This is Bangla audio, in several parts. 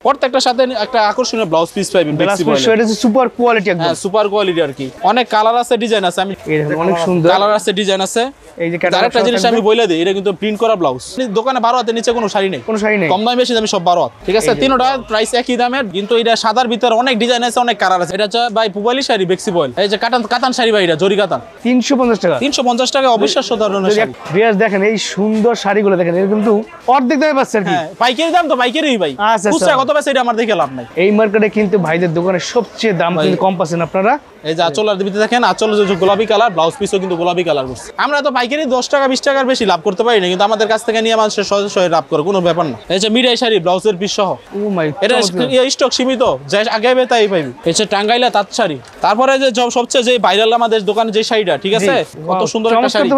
প্রত্যেকটার সাথে একটা আকর্ষণীয় ব্লাউজ পিস পাবেন বেক্সি বয়েল। এটা হচ্ছে সুপার কোয়ালিটি একদম। হ্যাঁ সুপার কোয়ালিটি আর কি। অনেক কালার আছে, ডিজাইন আছে। আমি অনেক সুন্দর কালার আছে, ডিজাইন আছে। এই যে আরেকটা জিনিস আমি বলে দিই, এটা কিন্তু প্রিন্ট করা ব্লাউজ। দোকানে 12 হাতের নিচে কোনো শাড়ি নেই, কোনো শাড়ি নেই, কম দামে বেশি দামে সব 12 হাত। ঠিক আছে, তিনটা প্রাইস একই দামের, কিন্তু এটা সাদার ভিতরে অনেক ডিজাইন আছে, অনেক কালার আছে। এটা হচ্ছে ভাই পুবালি শাড়ি বেক্সি বয়েল। এই যে কাতান শাড়ি ভাই, এটা জরি কাতান 350 টাকা। 350 টাকা অবিশ্বাস্য ধরনের শাড়ি। ভিউয়ার্স দেখেন এই সুন্দর শাড়িগুলো দেখেন, এটা কিন্তু অর্ধেক দামে পাচ্ছেন আর কি। হ্যাঁ পাইকারি দাম তো পাইকারি ভাই, খুচরা কত পাচ্ছে এটা আমার দেখে লাভ নাই। এই মার্কেটে কিন্তু ভাইদের দোকানে সবচেয়ে দাম কিন্তু কম পাচ্ছেন আপনারা। এই যে আঁচলের ভিতরে দেখেন, আঁচলের যে গোলাপি কালার, ব্লাউজ পিসও কিন্তু গোলাপি কালার করছে। আমরা তো পাইকারি 10 টাকা 20 টাকার বেশি লাভ করতে পারি না, কিন্তু আমাদের কাছ থেকে নিয়ে মানুষের সহজে সহজে লাভ করে, কোনো ব্যাপার না। এই যে মিরাই শাড়ি ব্লাউজের পিস সহ, ও মাই এটা স্টক সীমিত, যাই আগে হবে তাই পাইবি। এই যে টাঙ্গাইলা তাঁত শাড়ি। তারপরে যে সবচেয়ে যে ভাইরাল আমাদের দোকানে যে শাড়িটা, ঠিক আছে, কত সুন্দর একটা শাড়ি।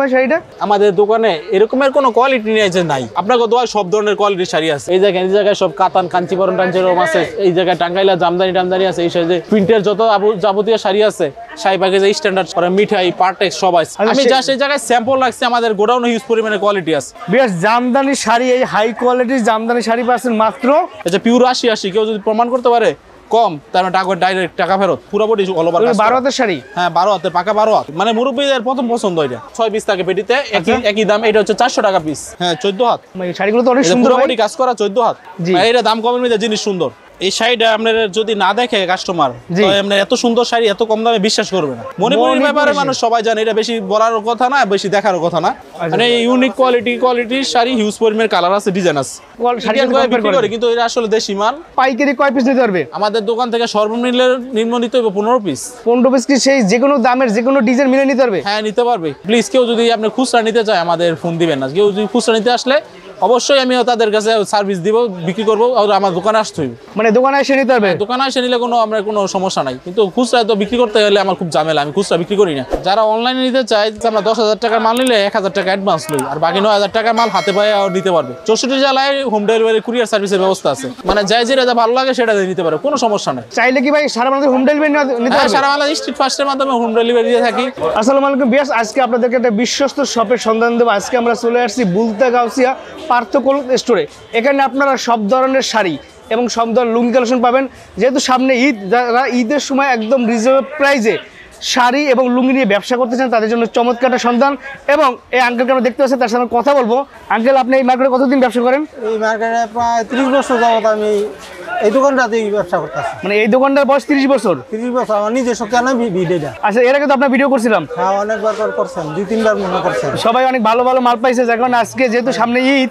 আমাদের দোকানে এরকমের কোনো কোয়ালিটি নেই যে নাই, আপনাকে দোয়া সব ধরনের কোয়ালিটির শাড়ি আছে। এই জায়গায় সব কাতান কাঞ্চিবরণ টাঞ্চিবরণ আছে, এই জায়গায় টাঙ্গাইলা জামদানি আছে, এই সাইজে প্রিন্টের যত যাবতীয় শাড়ি আছে, শাড়িবাগে যে স্ট্যান্ডার্ড করে মিঠাই পার্টেক্স সব আছে। আমি জাস্ট এই জায়গায় স্যাম্পল রাখছি, আমাদের গোডাউনে হিউজ পরিমাণে কোয়ালিটি আছে। বেশ জামদানি শাড়ি, এই হাই কোয়ালিটির জামদানি শাড়ি পাচ্ছেন মাত্র এই যে পিওর 80 কেউ যদি প্রমাণ করতে পারে কম, তার মানে টাকা ডাইরেক্ট টাকা ফেরত, পুরো বডি অল ওভার। 12 হাতের শাড়ি। হ্যাঁ 12 হাতের, পাকা 12 হাত, মানে মুরব্বীদের প্রথম পছন্দ। এটা 6 পিস থাকে পেটিতে, একই দাম। এটা হচ্ছে 400 টাকা পিস। হ্যাঁ 14 হাত। এই শাড়িগুলো তো অনেক সুন্দর, পুরো বডি কাজ করা 14 হাত। এটা দাম কমের মধ্যে জিনিস সুন্দর। এই শাড়িটা আপনার যদি না দেখে কাস্টমার, আপনার এত সুন্দর শাড়ি এত কম দামে বিশ্বাস করবে না। মণিপুরের ব্যাপারে মানুষ সবাই জানে, এটা বেশি বলার কথা না, বেশি দেখার কথা না। মানে ইউনিক কোয়ালিটির শাড়ি, হিউজ পরিমাণের কালার আছে, ডিজাইন আছে। কিন্তু এটা আসলে দেশি মাল। পাইকারি কয় পিস নিতে পারবে? আমাদের দোকান থেকে সর্বনিম্ন নিতে হবে 15 পিস। 15 পিস কি সেই যে কোনো দামের যে কোনো ডিজাইন মিলে নিতে পারবে? হ্যাঁ নিতে পারবে। প্লিজ কেউ যদি আপনি খুচরা নিতে চায় আমাদের ফোন দিবেন না। কেউ যদি খুচরা নিতে আসলে অবশ্যই আমি তাদের কাছে সার্ভিস দিব, বিক্রি করবো, আর আমার দোকানে আসতে হইবে। মানে দোকানে এসে নিতে পারবে? দোকানে এসে নিলে আমার কোনো সমস্যা নাই, কিন্তু খুচরা তো বিক্রি করতে গেলে আমার খুব ঝামেলা, আমি খুচরা বিক্রি করি না। যারা অনলাইনে নিতে চায়, আমরা 10,000 টাকার মাল নিলে 1,000 টাকা অ্যাডভান্স লই, আর বাকি 9,000 টাকার মাল হাতে পায়ে নিতে পারবে। 64 জেলায় হোম ডেলিভারি কুরিয়ার সার্ভিসের ব্যবস্থা আছে, মানে যেটা ভালো লাগে সেটা নিতে পারে, কোনো সমস্যা নাই। চাইলে কি ভাই সারা বাংলাদেশে হোম ডেলিভারি নিতে পারবে? সারা বাংলাদেশ স্ট্রিট ফাস্টের মাধ্যমে হোম ডেলিভারি দিয়ে থাকি। আসসালামু আলাইকুম বিয়াস, আজকে আপনাদেরকে একটা বিশ্বস্ত শপের সন্ধান দেবো। আজকে আমরা চলে আসছি বুলতা গাউসিয়া পার্থক্য স্টোরে। এখানে আপনারা সব ধরনের শাড়ি এবং সব ধরনের লুঙ্গি কালেকশন পাবেন। যেহেতু সামনে ঈদ, যারা ঈদের সময় একদম রিজনেবল প্রাইসে শাড়ি এবং লুঙ্গি নিয়ে ব্যবসা করতে চান, তাদের জন্য চমৎকার একটা সন্ধান। এবং এই আঙ্কেলকে আমরা দেখতে পাচ্ছি, তার সাথে কথা বলবো। আঙ্কেল, আপনি এই মার্কেটে কতদিন ব্যবসা করেন? এই মার্কেটে প্রায় 30 বছর যাবত আমি এই দোকানটাতেই ব্যবসা করতেছি। মানে এই দোকানটার বয়স 30 বছর? 30 বছর আমার নিজস্ব কেন ভিডিওটা। আচ্ছা, এর আগে তো আপনার ভিডিও করছিলাম। হ্যাঁ অনেকবার করছেন, 2-3বার মনে করছেন। সবাই অনেক ভালো ভালো মাল পাইছে, যার কারণে আজকে যেহেতু সামনে ঈদ,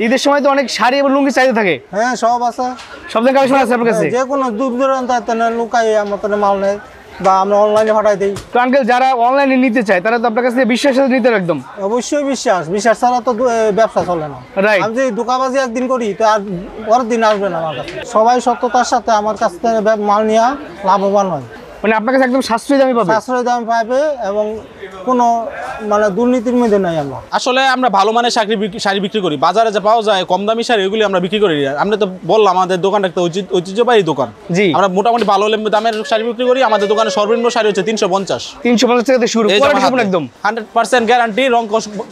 ঈদের সময় তো অনেক শাড়ি এবং লুঙ্গি চাইতে থাকে। হ্যাঁ সব আছে, সব ধরনের কালেকশন আছে আপনার কাছে? যে কোনো দূর দূরান্ত লুকাই আমার তো মাল নেই, বা আমরা অনলাইনে পাঠাই দিই। তো আঙ্কেল, যারা অনলাইনে নিতে চায় তারা তো আপনার কাছে বিশ্বাসের সাথে নিতে একদম। অবশ্যই বিশ্বাস ছাড়া তো ব্যবসা চলে না। আমি যদি দোকানবাজি একদিন করি তো আর পরের দিন আসবে না আমার কাছে। সবাই সত্যতার সাথে আমার কাছ থেকে মাল নিয়ে লাভবান হয়। মানে আপনার কাছে একদম সাশ্রয়ী দামে পাবে? সাশ্রয়ী দামে পাবে, এবং কোনো মানে দুর্নীতির মধ্যে নাই। আমরা আসলে আমরা ভালো মানের শাড়ি বিক্রি করি, বাজারে যে পাওয়া যায় কম দামি শাড়ি ওইগুলি আমরা বিক্রি করি। আমরা তো বললাম আমাদের দোকানটা একটা ঐতিহ্যবাহী দোকান। জি, আমরা মোটামুটি ভালো দামের শাড়ি বিক্রি করি। আমাদের দোকানে সর্বনিম্ন শাড়ি হচ্ছে 350 টাকা থেকে শুরু, একদম 100% গ্যারান্টি, রং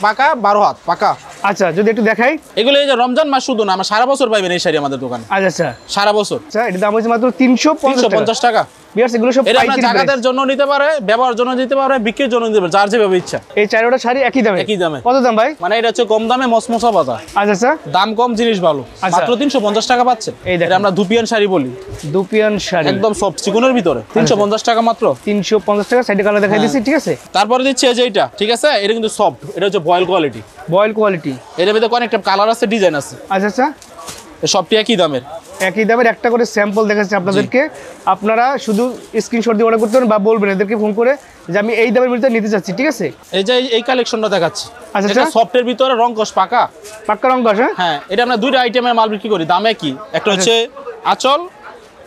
পাকা, 12 হাত পাকা। আচ্ছা, যদি একটু দেখাই। এগুলো এই যে রমজান মাস শুধু না, আমরা সারা বছর পাইবেন এই শাড়ি আমাদের দোকানে। আচ্ছা, সারা বছর। আচ্ছা, এর দাম হচ্ছে মাত্র 350 টাকা। বিয়ার্স, এগুলো সব পাইকারি, জায়গাদের জন্য নিতে পারে, ব্যবহারের জন্য নিতে পারে, বিক্রির জন্য নিতে পারে, যার যেভাবে ইচ্ছা। এই চারটা শাড়ি একই দামে? কত দাম ভাই? মানে এটা হচ্ছে কম দামে মসমসা বাজার। আচ্ছা, দাম কম, জিনিস ভালো, মাত্র 350 টাকা পাচ্ছে। এটা আমরা দুপিয়ান শাড়ি বলি। দুপিয়ান শাড়ি একদম সফট চিকনের ভিতরে, 350 টাকা মাত্র। 350 টাকা। সাইডে কালার দেখাই দিচ্ছি, ঠিক আছে? তারপরে দিচ্ছে এই যে এটা, ঠিক আছে, এটা কিন্তু সফট, এটা হচ্ছে বয়েল কোয়ালিটি। বয়েল কোয়ালিটি, এর ভিতরে অনেকটা কালার আছে, ডিজাইন আছে। আচ্ছা, সবটি একই দামের। একটা করে স্যাম্পল দেখাচ্ছি আপনাদেরকে। আপনারা শুধু স্ক্রিনশট দিয়ে অর্ডার করতে পারেন বা বলবেন এদেরকে ফোন করে যে আমি এই দামের ভিতরে নিতে চাচ্ছি, ঠিক আছে? এই যে এই কালেকশনটা দেখাচ্ছি। আচ্ছা, এটা সফটের ভিতরে রংকশ পাকা রংকশ। হ্যাঁ, এটা আমরা দুইটা আইটেমের মাল বিক্রি করি, দাম একই। একটা হচ্ছে আঁচল,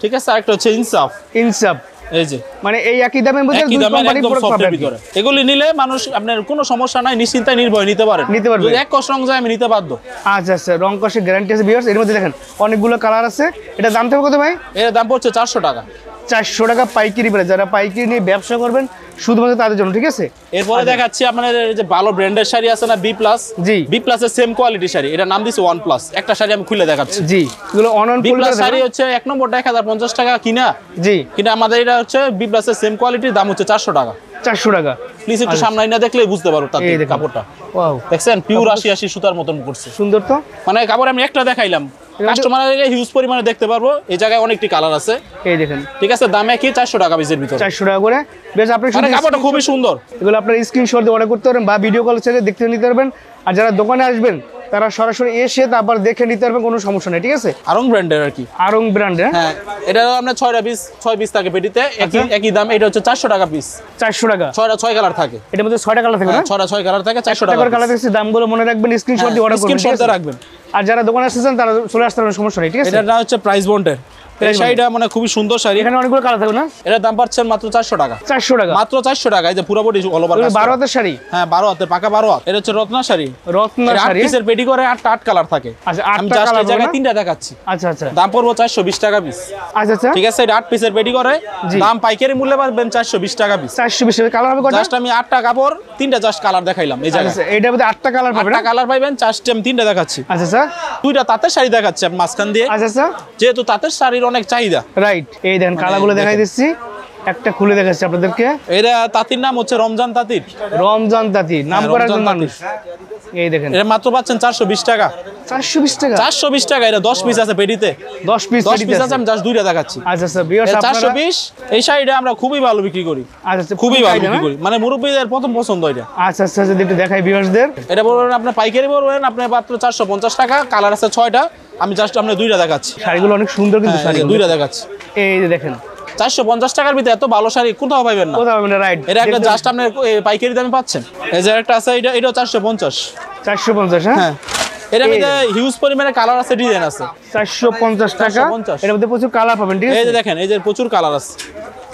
ঠিক আছে, আর একটা হচ্ছে ইনসাফ। এই যে মানে এই একই দামের মধ্যে দুই কোম্পানি প্রোডাক্ট পাবেন ভিতরে। এগুলি নিলে মানুষ আপনার কোনো সমস্যা নাই, নিশ্চিন্তায় নির্ভয়ে নিতে পারেন। যদি এক কষ্ট রং যায় আমি নিতে বাধ্য। আচ্ছা, রং কষের গ্যারান্টি আছে ভিউয়ার্স। এর মধ্যে দেখেন অনেকগুলো কালার আছে। এটা দাম থাকবে কত ভাই? এর দাম পড়ছে 400 টাকা। 400 টাকা পাইকারি প্রাইস। যারা পাইকারি নিয়ে ব্যবসা করবেন শুধুমাত্র তাদের জন্য, ঠিক আছে। এরপরে দেখাচ্ছি আপনাদের যে ভালো ব্র্যান্ডের শাড়ি আছে না, বি প্লাস। জি, বি প্লাসের সেম কোয়ালিটি শাড়ি, এটা নাম দিছে ওয়ান প্লাস। একটা শাড়ি আমি খুলে দেখাচ্ছি। জি, এগুলো অনলাইন বি প্লাস শাড়ি হচ্ছে এক নম্বরটা 1050 টাকা কিনা। জি, কিন্তু আমাদের এটা হচ্ছে বি প্লাসের সেম কোয়ালিটির দাম হচ্ছে 400 টাকা। 400 টাকা। প্লিজ একটু সামনে না দেখলেই বুঝতে পারো তার কাপড়টা। ওয়াও, দেখছেন পিওর 80 সুতার মতন করছে, সুন্দর তো। মানে কাপড় আমি একটা দেখাইলাম, কাস্টমার হিউজ পরিমাণে দেখতে পারবো। এই জায়গায় অনেকটি কালার আছে, এই দেখেন, ঠিক আছে। দামে কি 400 টাকা পিসের ভিতর, 400 টাকা করে। বেশ, আপনি মানে কাপড়টা খুবই সুন্দর। এগুলো আপনার স্ক্রিনশট দিয়ে অর্ডার করতে পারবেন বা ভিডিও কল ছেড়ে দেখতে নিতে পারবেন। আর যারা দোকানে আসবেন তারা সরাসরি এসে তারপর দেখে নিতে পারবেন, কোনো সমস্যা নেই, ঠিক আছে। আরং ব্র্যান্ডের আর কি, আরং ব্র্যান্ডের। হ্যাঁ, এটা আমরা 6 পিস থাকে পেটিতে, একই দাম। এটা হচ্ছে 400 টাকা পিস। 400 টাকা। 6 কালার থাকে, এটার মধ্যে 6টা কালার থাকে না? 6 কালার থাকে, 400 টাকা কালার থাকে। দামগুলো মনে রাখবেন, স্ক্রিনশট দিয়ে অর্ডার করবেন, স্ক্রিনশট দিয়ে রাখবেন। আর যারা দোকানে আসছেন তারা চলে আসতে পারবেন, সমস্যা নেই, ঠিক আছে। এটার নাম হচ্ছে প্রাইস বন্ডের। এই শাড়িটা মানে খুবই সুন্দর শাড়ি। এখানে অনেকগুলো কালার থাকবে না? এটার দাম পাচ্ছেন মাত্র 400 টাকা। 400 টাকা, মাত্র 400 টাকা। এই যে পুরো বডি অল ওভার 12 হাতের শাড়ি। হ্যাঁ, 12 হাতের, পাকা 12 হাত। এটা হচ্ছে রত্না শাড়ি। রত্না শাড়ি, 8 পিসের পেটি করে 8 কালার থাকে। আচ্ছা, আমি 8টা জাস্ট কালার এই জায়গায় 3টা দেখাচ্ছি। আচ্ছা আচ্ছা, দাম পড়বো 420 টাকা পিস। আচ্ছা আচ্ছা, ঠিক আছে। এটা 8 পিসের পেটি করে, দাম পাইকারি মূল্যে পাবেন 420 টাকা পিস। 420 টাকা। কালার হবে কয়টা? জাস্ট আমি 8টা কাপড় 3টা জাস্ট কালার দেখাইলাম এই জায়গায়। আচ্ছা, এটার মধ্যে 8টা কালার পাবেন। 8টা কালার পাবেন, জাস্ট আমি 3টা দেখাচ্ছি। আচ্ছা স্যার, 2টা তাঁতের শাড়ি দেখাচ্ছি আমি মাঝখান দিয়ে, আচ্ছা স্যার, যেহেতু তাঁতের শাড়ির অনেক চাহিদা। রাইট। এই দেখেন কালারগুলো দেখাই দিচ্ছি, একটা খুলে দেখাচ্ছি আপনাদেরকে। এটা তাঁতির নাম হচ্ছে রমজান তাঁতির। রমজান তাঁতি নাম করা একজন মানুষ। এই দেখেন, এটা মাত্র পাচ্ছেন 420 টাকা। 420 টাকা। 420 টাকা। এটা 10 পিস আছে পেটিতে, 10 পিস 10 পিস আছে। আমি জাস্ট 2টা দেখাচ্ছি। আচ্ছা স্যার, ভিউয়ার্স আপনারা 420। এই শাড়িটা আমরা খুবই ভালো বিক্রি করি, আচ্ছা খুবই ভালো বিক্রি করি, মানে মুরব্বীদের প্রথম পছন্দ এটা। আচ্ছা আচ্ছা, যদি একটু দেখাই ভিউয়ার্সদের। এটা বলবেন আপনি পাইকারি বলবেন, আপনি মাত্র 450 টাকা। কালার আছে 6টা, আমি জাস্ট আপনার 2টা দেখাচ্ছি। শাড়িগুলো অনেক সুন্দর কিন্তু শাড়ি, 2টা দেখাচ্ছি। এই যে দেখেন, 450 টাকার ভিতরে এত ভালো শাড়ি কোথাও পাইবেন না। কোথাও পাবেন না, রাইট। এটা একটা জাস্ট আপনি পাইকারি দামে পাচ্ছেন। এই যে একটা আছে, এটাও 450। 450, হ্যাঁ। এর মধ্যে হিউজ পরিমাণে কালার আছে, ডিজাইন আছে। 450 টাকা। 450 এর মধ্যে প্রচুর কালার পাবেন, ঠিক এই আছে। যে দেখেন, এই যে প্রচুর কালার আছে।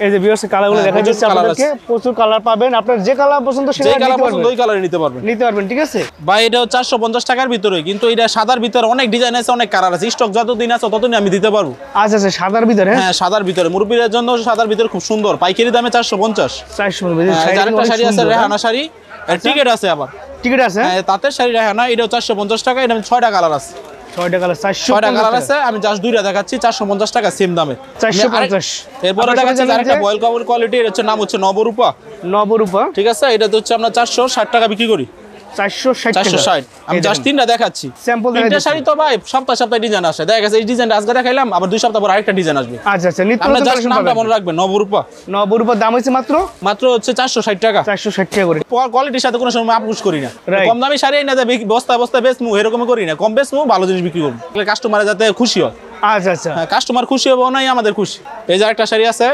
এই যে ভিউয়ার্স কালারগুলো দেখা যাচ্ছে আপনাদেরকে, প্রচুর কালার পাবেন। আপনার যে কালার পছন্দ সেটা যে নিতে কালার পছন্দ পারবেন, ওই কালারই নিতে পারবেন, ঠিক আছে। বা এটাও 450 টাকার ভিতরে, কিন্তু এটা সাদার ভিতরে অনেক ডিজাইন আছে, অনেক কালার আছে। স্টক যতদিন আছে ততদিন আমি দিতে পারবো। আচ্ছা আচ্ছা, সাদার ভিতরে। হ্যাঁ, সাদার ভিতরে মুরব্বীদের জন্য সাদার ভিতরে খুব সুন্দর, পাইকারি দামে 450। 450। আরেকটা শাড়ি আছে রেহানা শাড়ি, টিকেট আছে আবার। টিকেট আছে, হ্যাঁ, তাঁতের শাড়ি রেহানা, এটাও 450 টাকা। এটা 6টা কালার আছে। 6টা কালার, 6টা কালার আছে। আমি জাস্ট 2টা দেখাচ্ছি, 450 টাকা সেম দামে। 450। এরপরে দেখাচ্ছি আরেকটা বয়েল কাপড় কোয়ালিটি, এর হচ্ছে নাম হচ্ছে নবরূপা। নবরূপা, ঠিক আছে। এটা তো হচ্ছে আমরা 460 টাকা বিক্রি করি। 460 460। আমি জাস্ট 3টা দেখাচ্ছি। স্যাম্পল তিনটা শাড়ি তো ভাই সপ্তাহে ডিজাইন আসে, দেখা গেছে এই ডিজাইনটা আজকে দেখাইলাম, আবার 2 সপ্তাহ পর আরেকটা ডিজাইন আসবে। আচ্ছা আচ্ছা, নিত্য আমরা নতুন জাস্ট কালেকশন নামটা পাবেন। মনে রাখবেন, নবরূপা। নবরূপার দাম হচ্ছে মাত্র হচ্ছে 460 টাকা। 460 টাকা করে। কোয়ালিটির সাথে কোনো সময় আপুস করি না। Right. কম দামি শাড়ি না, বস্তা বেচমু এরকমই করি না। কম বেচমু, ভালো জিনিস বিক্রি করবো, কাস্টমার যাতে খুশি হয়। আচ্ছা আচ্ছা, হ্যাঁ, কাস্টমার খুশি হবে নাই আমাদের খুশি। এই যে একটা শাড়ি আছে,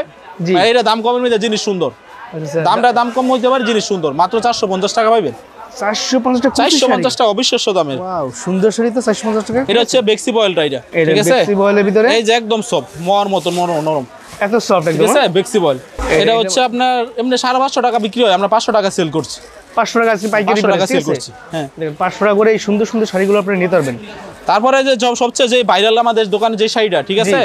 জি। এটা দাম কমের মধ্যে জিনিস সুন্দর, আচ্ছা দাম কম হইতে পারে, জিনিস সুন্দর। মাত্র 450 টাকা পাইবেন। 450 টাকা। 450 টাকা অবিশ্বাস্য দামের। ওয়াও, সুন্দর শাড়ি তো 450 টাকা। এটা হচ্ছে বেক্সি বয়েলটা, এটা এটা ঠিক আছে। বেক্সি বয়েলের ভিতরে, এই যে একদম সফট মোয়ার মতো নরম, এত সফট ঠিক একদম। আছে। বেক্সি বয়েল এটা হচ্ছে আপনার এমনি 550 টাকা বিক্রি হয়, আমরা 500 টাকা সেল করছি। 500 টাকা আছে পাইকারি 500 টাকা প্রাইস, সেল ঠিক আছে। করছি। হ্যাঁ, দেখেন 500 টাকা করে এই সুন্দর সুন্দর শাড়িগুলো আপনি নিতে পারবেন। তারপরে যে সবচেয়ে যে ভাইরাল আমাদের দোকানে যে শাড়িটা, ঠিক আছে,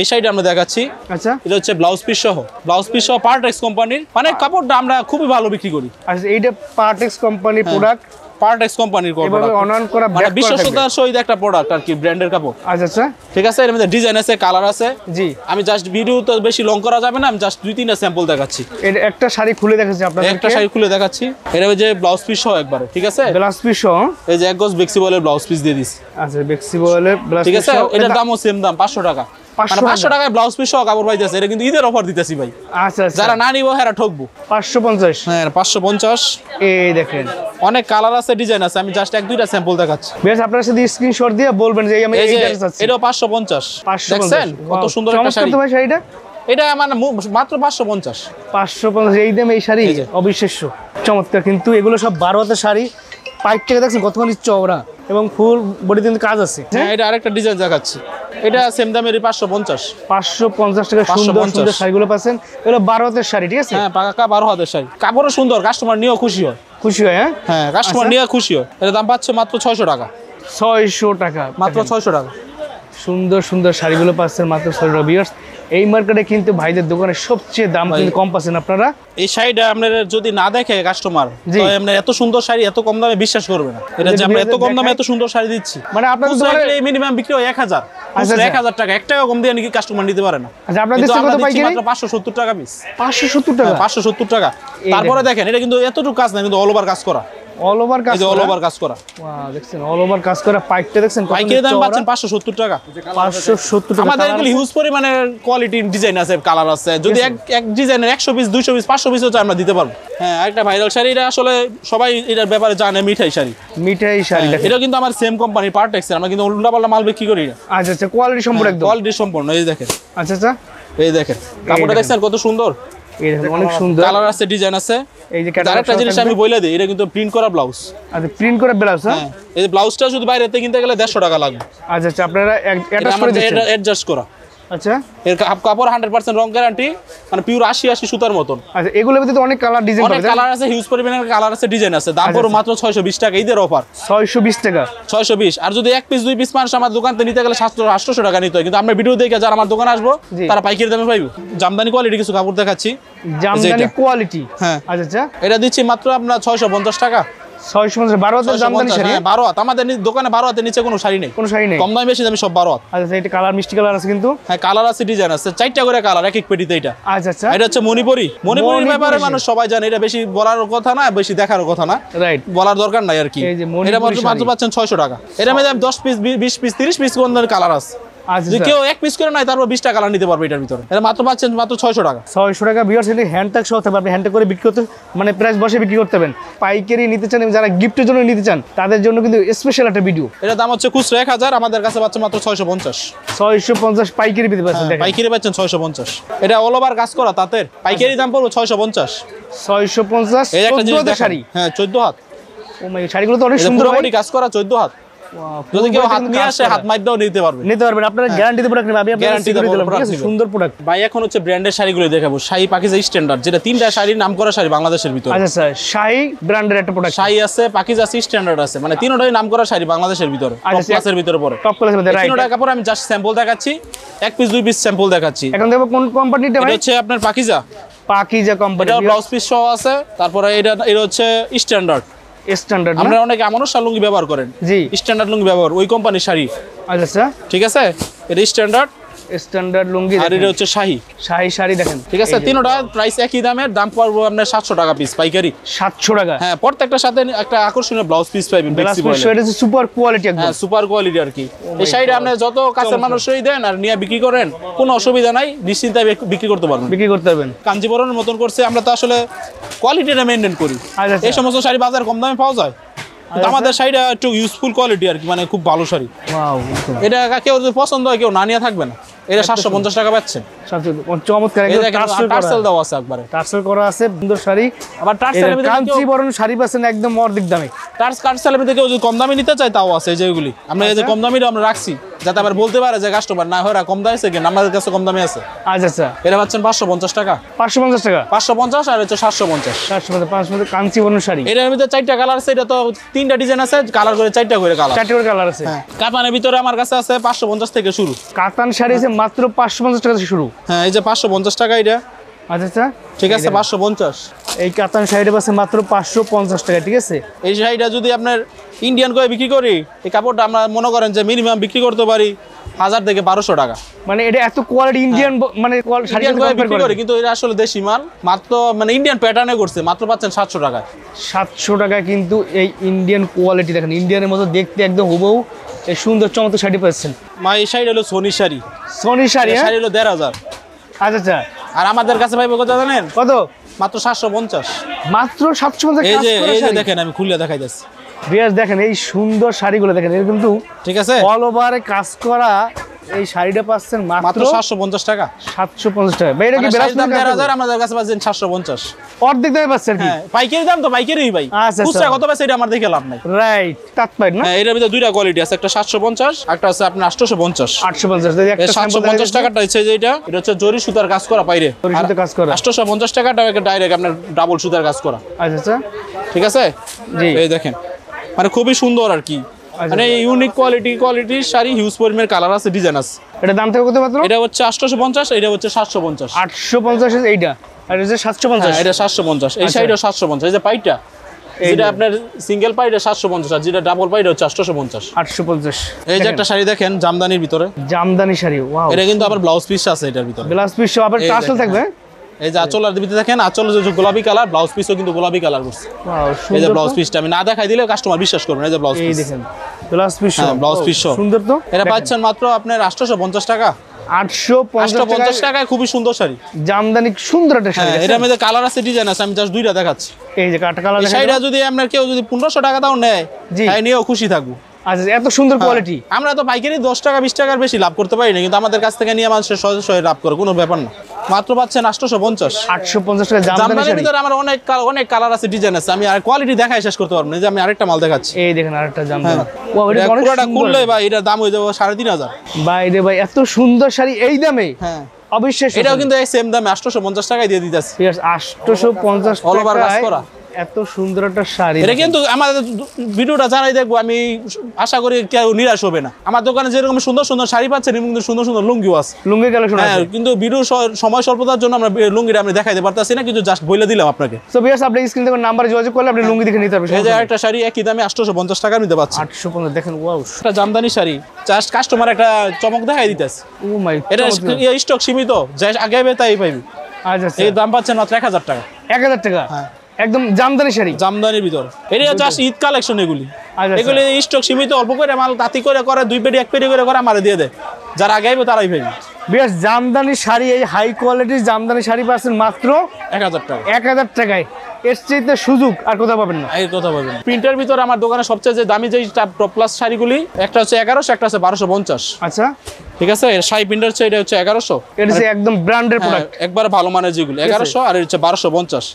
এই শাড়িটা আমরা দেখাচ্ছি। আচ্ছা এটা হচ্ছে ব্লাউজ পিস সহ পার্টেক্স কোম্পানির, মানে কাপড়টা আমরা খুবই ভালো বিক্রি করি। আচ্ছা, এইটা পার্টেক্স কোম্পানির প্রোডাক্ট, পার্টেক্স কোম্পানির এভাবে অনলাইন করা মানে ব্যাক করা থাকবে। বিশ্বস্ততার সহিত একটা প্রোডাক্ট আর কি, ব্র্যান্ডের কাপড়। আচ্ছা আচ্ছা, ঠিক আছে। এর মধ্যে ডিজাইন আছে, কালার আছে। জি। আমি জাস্ট ভিডিও তো বেশি লং করা যাবে না, আমি জাস্ট 2-3টা স্যাম্পল দেখাচ্ছি। এটা একটা শাড়ি খুলে দেখাচ্ছি আপনাদেরকে। একটা শাড়ি খুলে দেখাচ্ছি। এটা যে ব্লাউজ পিস সহ একবারে, ঠিক আছে। ব্লাউজ পিস সহ, এই যে এক গজ বেক্সি বয়েলের ব্লাউজ পিস দিয়ে দিছি। আচ্ছা, বেক্সি বয়েলের ব্লাউজ ঠিক পিস আছে। সহ। এটার দামও সেম দাম, 500 টাকা। 500 মানে 500 টাকায় ব্লাউজ পিস সহ কাপড় পাইতেছে। এটা কিন্তু ঈদের অফার দিতেছি ভাই। আচ্ছা আচ্ছা, যারা না নিব হেরা ঠকবো। 550। হ্যাঁ, 550। এই দেখেন অনেক কালার আছে, ডিজাইন আছে। আমি জাস্ট 1-2টা স্যাম্পল দেখাচ্ছি। বেশ, আপনারা যদি স্ক্রিনশট দিয়ে বলবেন যে আমি এই যে এইটা চাচ্ছি। এটাও 550। 550। দেখছেন কত সুন্দর একটা শাড়ি। চমৎকার তো ভাই শাড়িটা। এটা মানে মাত্র 550। 550 এই দামে এই শাড়ি, এই যে। অবিশ্বাস্য চমৎকার। কিন্তু এগুলো সব 12 হাতের শাড়ি, পাইপটাকে দেখছেন কতখানি চওড়া এবং ফুল বডিতে কিন্তু কাজ আছে। হ্যাঁ, এটা আরেকটা ডিজাইন দেখাচ্ছি। এটা সেম দামেরই 550। 550 টাকা সুন্দর 550 সুন্দর শাড়িগুলো পাচ্ছেন। এগুলো 12 হাতের শাড়ি, ঠিক আছে। হ্যাঁ, পাকা 12 হাতের শাড়ি, কাপড়ও সুন্দর, কাস্টমার নিয়েও খুশি হয়। খুশি হয়, হ্যাঁ। হ্যাঁ, কাস্টমার নিয়ে খুশি হয়। এর দাম পাচ্ছে মাত্র 600 টাকা। 600 টাকা, মাত্র 600 টাকা। সুন্দর সুন্দর শাড়িগুলো পাচ্ছেন মাত্র 6 টাকা ভিউয়ার্স। এই মার্কেটে কিন্তু ভাইদের দোকানে সবচেয়ে দাম কিন্তু কম পাচ্ছেন আপনারা। এই শাড়িটা আপনার যদি না দেখে কাস্টমার, জি। তো আপনার এত সুন্দর শাড়ি এত কম দামে বিশ্বাস করবে না। এটা যে আমরা এত কম দামে এত সুন্দর শাড়ি দিচ্ছি, মানে আপনাদের দোকানে মিনিমাম বিক্রি হয় 1000, 1000 টাকা, 1 টাকা কম দিয়ে নাকি কাস্টমার নিতে পারে না। আচ্ছা, আপনাদের কিন্তু কাছে আমরা কত দিচ্ছি পাইকারি? মাত্র 570 টাকা পিস। 570 টাকা? 570 টাকা। তারপরে দেখেন এটা কিন্তু এতটুকু কাজ না, কিন্তু অল ওভার কাজ করা। অল ওভার কাজ এই যে অল ওভার কাজ করা, ওয়াও, দেখছেন অল ওভার কাজ করা। পাইকটা দেখছেন কত পাইকারি দাম চওড়া? পাচ্ছেন 570 টাকা। 570 টাকা। আমাদের এগুলো হিউজ পরিমাণে কোয়ালিটির ডিজাইন আছে, কালার আছে। যদি এক ডিজাইনের 100 পিস 200 পিস 500 পিসও চাই আমরা দিতে পারবো। হ্যাঁ, একটা ভাইরাল শাড়ি, এটা আসলে সবাই এটার ব্যাপারে জানে, মিঠাই শাড়ি। মিঠাই শাড়ি দেখেন। এটা কিন্তু আমার সেম কোম্পানি পার্টেক্স, আমরা কিন্তু উল্টাপাল্টা মাল বিক্রি করি না। আচ্ছা আচ্ছা, কোয়ালিটি সম্পূর্ণ একদম। কোয়ালিটি সম্পূর্ণ। এই দেখেন, আচ্ছা আচ্ছা, এই দেখেন কাপড়টা দেখছেন কত সুন্দর, এই দেখেন অনেক সুন্দর কালার আছে, ডিজাইন আছে। এই যে আরেকটা জিনিস আমি বলে দিই, এটা কিন্তু প্রিন্ট করা ব্লাউজ। আচ্ছা, প্রিন্ট করে ব্লাউজ। হ্যাঁ, এই যে ব্লাউজটা যদি বাইরেতে কিনতে গেলে 150 টাকা লাগবে। আচ্ছা আচ্ছা, আপনারা এটা আমাদের অ্যাডজাস্ট করা। আচ্ছা এর কাপড় 100% রং গ্যারান্টি, মানে পিওর 80 সুতার মতন। আচ্ছা, এগুলোর ভিতরে অনেক কালার ডিজাইন অনেক পাবেন। কালার আছে, হিউজ পরিমাণের কালার আছে, ডিজাইন আছে। দাম পড়ো মাত্র 620 টাকা, ঈদের অফার। 620 টাকা? 620। আর যদি এক পিস 2 পিস মানুষ আমার দোকান থেকে নিতে গেলে 700-800 টাকা নিতে হয়। কিন্তু আমরা ভিডিও দেখে যারা আমার দোকানে আসবো জি। তারা পাইকারি দামে পাইবো। জামদানি কোয়ালিটি কিছু কাপড় দেখাচ্ছি। জামদানি কোয়ালিটি? হ্যাঁ। আচ্ছা আচ্ছা, এটা দিচ্ছি মাত্র আপনার 650 টাকা। 650? 12 হাতের জামদানি শাড়ি? হ্যাঁ, 12 হাত। আমাদের দোকানে 12 হাতের নিচে কোনো শাড়ি নেই, কোনো শাড়ি নেই? কম দামি বেশি দামি সব 12 হাত। আচ্ছা, এটা কালার মিষ্টি কালার আছে কিন্তু। হ্যাঁ, কালার আছে, ডিজাইন আছে, 4টা করে কালার এক এক পেটিতে। এটা আচ্ছা আচ্ছা, এটা হচ্ছে মণিপুরির ব্যাপারে মানুষ সবাই জানে, এটা বেশি বলার কথা না, বেশি দেখার কথা না, রাইট, বলার দরকার নাই আর কি। এই যে মণিপুরি এটা মাত্র শাড়ি। পাচ্ছেন 600 টাকা। এটা মধ্যে 10 পিস 20 পিস 30 পিস কোন কালার আছে। আচ্ছা যদি আচ্ছা, কেউ এক পিস করে নাই তারপর 20টা কালার নিতে পারবে এটার ভিতরে। এটা মাত্র পাচ্ছেন মাত্র 600 টাকা। 600 টাকা ভিউয়ার্স। এটা হ্যান্ড ট্যাগ সহ থাকবে, আপনি হ্যান্ড ট্যাগ করে বিক্রি করতে, মানে প্রাইস বসে বিক্রি করতে পারবেন। পাইকারি নিতে চান এবং যারা গিফটের জন্য নিতে চান তাদের জন্য কিন্তু স্পেশাল একটা ভিডিও। এটা দাম হচ্ছে খুচরা 1000, আমাদের কাছে পাচ্ছেন মাত্র 650। 650 পাইকারি পেতে পাচ্ছেন। দেখেন পাইকারি পাচ্ছেন 650। এটা অল ওভার কাজ করা তাঁতের, পাইকারি দাম পড়বে 650। 650। এই একটা জিনিস 14 হাতের দেখেন, শাড়ি? হ্যাঁ 14 হাত। ও মাই, শাড়িগুলো তো অনেক এটা সুন্দর পুরো ভাই। বডি কাজ করা 14 হাত। Wow, যদি কেউ পুরো হাত বডি নিয়ে কাজ আসে করা। হাত মাইরটাও নিতে পারবে। নিতে পারবেন, আপনারা গ্যারান্টিতে প্রোডাক্ট নেবেন। আমি আপনাদের Guarantee secret দেবো, দিলাম, ঠিক product আছে? দিবো। সুন্দর প্রোডাক্ট। ভাই এখন হচ্ছে ব্র্যান্ডের শাড়িগুলো দেখাবো। শাড়ি পাকিজা স্ট্যান্ডার্ড, যেটা 3টা শাড়ির নাম করা শাড়ি বাংলাদেশের ভিতরে। আচ্ছা স্যার, শাহী ব্র্যান্ডের একটা প্রোডাক্ট। শাড়ি আছে, পাকিজা স্ট্যান্ডার্ড আছে, মানে তিনটাই নাম করা শাড়ি বাংলাদেশের ভিতরে, টপ আচ্ছা, ক্লাসের ভিতরে পড়ে। টপ ক্লাসের মধ্যে, রাইট। তিনটা কাপড় আমি জাস্ট স্যাম্পল দেখাচ্ছি, এক পিস 2 পিস স্যাম্পল দেখাচ্ছি। এখন দেখো কোন কোম্পানিটা এটা ভাই? হচ্ছে আপনার পাকিজা, পাকিজা কোম্পানি। এটা ব্লাউজ পিস সহ আছে। তারপরে এটা হচ্ছে স্ট্যান্ডার্ড। স্ট্যান্ডার্ড আমরা অনেকে আমানুষা লুঙ্গি ব্যবহার করেন, জি। স্ট্যান্ডার্ড লুঙ্গি ব্যবহার, ওই কোম্পানির শাড়ি। আচ্ছা আচ্ছা, ঠিক আছে, এটা স্ট্যান্ডার্ড স্ট্যান্ডার্ড লুঙ্গি। আর এটা হচ্ছে শাহী। শাহী শাড়ি দেখেন, ঠিক আছে, তিনটা প্রাইস একই দামের, দাম পড়বে আপনার 700 টাকা পিস পাইকারি। 700 টাকা? হ্যাঁ, প্রত্যেকটার সাথে একটা আকর্ষণীয় ব্লাউজ পিস পাবেন। এটা সুপার কোয়ালিটি একদম। হ্যাঁ, সুপার কোয়ালিটি আর কি। এই শাড়িটা আপনি যত কাছের মানুষই দেন আর নিয়ে বিক্রি করেন, কোনো অসুবিধা নাই, নিশ্চিন্তে বিক্রি করতে পারবেন। বিক্রি করতে পারবেন। কাঞ্জিবরমের মতন করছে, আমরা তো আসলে কোয়ালিটিটা মেনটেন করি। আচ্ছা, এই সমস্ত শাড়ি বাজার কম দামে পাওয়া যায়, কিন্তু আমাদের শাড়িটা একটু ইউজফুল কোয়ালিটি আর কি, মানে খুব ভালো শাড়ি। ওয়াও, এটা কেউ যদি পছন্দ হয় কেউ না নিয়ে থাকবে না। এটা 750 টাকা পাচ্ছেন। চমৎকার এই একদম। দেখেন, টার্সেল দেওয়া আছে একবারে, টার্সেল করা আছে, সুন্দর শাড়ি। আবার টার্সেলের ভিতরে কাঞ্চিবরম শাড়ি পাচ্ছেন একদম অর্ধেক দামে। টার্সেলের ভিতরে কেউ যদি কম দামি নিতে চায় তাও আছে, যেগুলি আমরা এই যে কম দামিটা আমরা রাখছি, যাতে আবার বলতে পারে যে কাস্টমার না হয় কম দামে আছে, কিন্তু আমাদের কাছে কম দামে আছে। আচ্ছা আচ্ছা, এটা পাচ্ছেন 550 টাকা। 550 টাকা? 550 আর হচ্ছে 750। 750 কাঞ্চিবরম শাড়ি। এটার ভিতরে 4টা কালার আছে, এটা তো 3টা ডিজাইন আছে, কালার করে 4টা করে কালার। 4টা করে কালার আছে। কাতানের ভিতরে আমার কাছে আছে 550 থেকে শুরু। কাতান শাড়ি আছে মাত্র 550 টাকা থেকে শুরু। হ্যাঁ, এই যে 550 টাকা এটা। আচ্ছা আচ্ছা, ঠিক আছে, 550। এই কাতান শাড়িটা পাচ্ছে মাত্র 550 টাকা, ঠিক আছে? এই শাড়িটা যদি আপনার ইন্ডিয়ান করে বিক্রি করি, এই কাপড়টা আমরা মনে করেন যে মিনিমাম বিক্রি করতে পারি 1000 থেকে 1200 টাকা। মানে এটা এত কোয়ালিটি ইন্ডিয়ান, মানে ইন্ডিয়ান করে বিক্রি করি, কিন্তু এটা আসলে দেশি মাল, মাত্র মানে ইন্ডিয়ান প্যাটার্নে করছে, মাত্র পাচ্ছেন 700 টাকায়। 700 টাকা কিন্তু এই ইন্ডিয়ান কোয়ালিটি দেখেন, ইন্ডিয়ানের মতো দেখতে একদম হুবহু এই সুন্দর চমৎকার শাড়ি পাচ্ছেন। মা, এই শাড়ি হলো সোনি শাড়ি। সোনি শাড়ি? এই শাড়ি হলো 1500। আচ্ছা আচ্ছা, আর আমাদের কাছে ভাই কত জানেন? কত? মাত্র 750। মাত্র 750? এই যে দেখেন, আমি খুলে দেখাই যাচ্ছি। বিয়াস দেখেন এই সুন্দর শাড়িগুলো দেখেন, এর কিন্তু ঠিক আছে, অল ওভারে কাজ করা এই শাড়িটা পাচ্ছেন মাত্র 750 টাকা। 750 টাকা। ভাই এটা কি মানে শাড়ির দাম বেরাস 1500, আমাদের কাছে পাচ্ছেন 750। অর্ধেক দামে পাচ্ছেন কি? হ্যাঁ, পাইকারি দাম তো পাইকারিই ভাই। আচ্ছা, খুচরা কত পাইছে এটা আমার দেখে লাভ নাই। রাইট, তাৎপর্য না? হ্যাঁ, এর ভিতরে দুইটা কোয়ালিটি আছে, একটা 750, একটা আছে আপনার 850। 850 যদি একটা স্যাম্পল 750 টাকাটা হচ্ছে যে এটা হচ্ছে জরি সুতার কাজ করা বাইরে, জরি সুতার কাজ করা। 850 টাকাটা ডাইরেক্ট আপনার ডাবল সুতার কাজ করা। আচ্ছা আচ্ছা, ঠিক আছে, জি। এই দেখেন, মানে খুবই সুন্দর আর কি, মানে ইউনিক কোয়ালিটির শাড়ি, হিউজ পরিমাণের কালার আছে, ডিজাইন আছে। এটা দাম থেকে কত মাত্র? এটা হচ্ছে 850, এটা হচ্ছে 750। 850 এইটা, আর এই যে 750। এটা 750, এই শাড়িটা 750। এই যে পাইটা, যেটা আপনার সিঙ্গেল পাই এটা 750, আর যেটা ডাবল পাই এটা হচ্ছে 850। 850। এই যে একটা শাড়ি দেখেন জামদানির ভিতরে, জামদানি শাড়ি, ওয়াও। এটা কিন্তু আবার ব্লাউজ পিস আছে এটার ভিতরে, ব্লাউজ পিস সহ আবার টাসেল থাকবে। এই যে আঁচলের ভিতরে দেখেন, আঁচল যে গোলাপি কালার, ব্লাউজ পিসও কিন্তু গোলাপি কালার করছে। ওয়াও, এই যে সুন্দর। ব্লাউজ পিসটা আমি না দেখাই দিলে কাস্টমার বিশ্বাস করবে না। এই যে ব্লাউজ এই পিস, দেখেন ব্লাউজ পিস সহ, হ্যাঁ ব্লাউজ পিস সহ। সুন্দর তো। এটা পাচ্ছেন মাত্র আপনার 850 টাকা। 850 টাকায় খুবই সুন্দর শাড়ি, জামদানি সুন্দর একটা শাড়ি। হ্যাঁ এটার মধ্যে কালার আছে, ডিজাইন আছে, আমি জাস্ট দুইটা দেখাচ্ছি। এই যে কাটা কালার এই শাড়িটা যদি আপনার কেউ যদি 1500 টাকা দাও নেয়, জি। তাই নিয়েও খুশি থাকবো। আচ্ছা, এত সুন্দর কোয়ালিটি। আমরা তো পাইকারি 10 টাকা 20 টাকার বেশি লাভ করতে পারি না, কিন্তু আমাদের কাছ থেকে নিয়ে মানুষের সহজে সহজে লাভ করে, কোনো ব্যাপার না। মাত্র পাচ্ছেন 850। 850 টাকা জামদানি জামদানির শাড়ি। ভিতরে আমার অনেক কালার আছে, ডিজাইন আছে, আমি আর কোয়ালিটি দেখাই শেষ করতে পারবো না। এই যে আমি আরেকটা মাল দেখাচ্ছি, এই দেখেন আরেকটা জামদানি। হ্যাঁ। ওয়াও, এটা এটা অনেক পুরোটা সুন্দর। খুললে ভাই এটার দাম হয়ে যাবে 3500। ভাই রে ভাই, এত সুন্দর শাড়ি এই দামে? হ্যাঁ, অবিশ্বাস্য। এটাও কিন্তু এই সেম দামে 850 টাকায় দিয়ে দিতেছি। ঠিক আছে, 850 All over কাজ টাকায় করা। এত সুন্দর একটা শাড়ি। এটা কিন্তু আমাদের ভিডিওটা জানাই দেখবো, আমি আশা করি কেউ নিরাশ হবে না। আমার দোকানে যেরকম সুন্দর সুন্দর শাড়ি পাচ্ছেন, এবং কিন্তু সুন্দর সুন্দর লুঙ্গিও আছে। লুঙ্গি কালেকশন হ্যাঁ, আছে। কিন্তু ভিডিও সময় স্বল্পতার জন্য আমরা লুঙ্গিটা আমি দেখাইতে পারতাছি না, কিন্তু জাস্ট বলে দিলাম আপনাকে। সো ভিউয়ার্স, আপনি স্ক্রিন থেকে নাম্বারে যোগাযোগ করলে আপনি লুঙ্গি দেখে নিতে পারবেন। এই যে একটা শাড়ি একই দামে 850 টাকা নিতে পারছি। 850 দেখেন, ওয়াও। একটা জামদানি শাড়ি, জাস্ট কাস্টমার একটা চমক দেখাই দিতেছে। ও মাই, এটা স্টক সীমিত, যাই আগে তাই পাইবি। আচ্ছা, এই দাম পাচ্ছেন মাত্র 1000 টাকা। 1000 টাকা। হ্যাঁ, একদম জামদানি শাড়ি, জামদানির ভিতর। এটা জাস্ট ঈদ কালেকশন এগুলি। আচ্ছা। এগুলি স্টক সীমিত, অল্প করে মাল তাঁতি করে 2 পেটি 1 পেটি করে আমারে দিয়ে দেয়। যারা আগে আইবে তারাই পাইবে। বেশ জামদানি শাড়ি, এই হাই কোয়ালিটির জামদানি শাড়ি পাচ্ছেন মাত্র 1000 টাকা। 1000 টাকায়। এর চাইতে সুযোগ আর কোথাও পাবেন না। এই কথা বলবেন। প্রিন্টের ভিতর আমার দোকানে সবচেয়ে যে দামি যে টপ ক্লাস শাড়িগুলি, একটা হচ্ছে 1100, একটা হচ্ছে 1250। আচ্ছা, ঠিক আছে, শাড়ি প্রিন্টার হচ্ছে, এটা হচ্ছে 1100। এটা হচ্ছে একদম ব্র্যান্ডের হ্যাঁ, প্রোডাক্ট। একবার ভালো মানের যেগুলো 1100, আর এটা হচ্ছে 1250।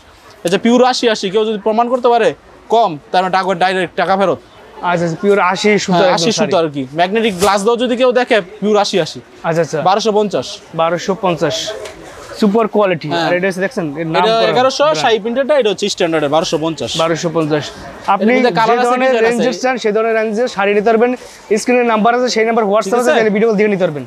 এটা পিওর 80 কেউ যদি প্রমাণ করতে পারে কম, তার মানে টাকা ডাইরেক্ট টাকা ফেরত। আচ্ছা, পিওর 80 সুতো। 80 সুতো আর কি, ম্যাগনেটিক গ্লাস দাও যদি কেউ দেখে, পিওর 80। আচ্ছা আচ্ছা, 1250। 1250 সুপার কোয়ালিটি। আর এটা হচ্ছে দেখছেন, এর নাম এটা করা 1100, শাড়ি প্রিন্টারটা এটা হচ্ছে স্ট্যান্ডার্ডের 1250। 1250। আপনি এর মধ্যে যে কালার আছে, ধরনের ডিজাইন আছে। রেঞ্জের চান সেই ধরনের রেঞ্জের শাড়ি নিতে পারবেন। স্ক্রিনের নাম্বার আছে, সেই নাম্বার হোয়াটসঅ্যাপ আছে, আছে? ভিডিও কল দিয়ে নিতে পারবেন।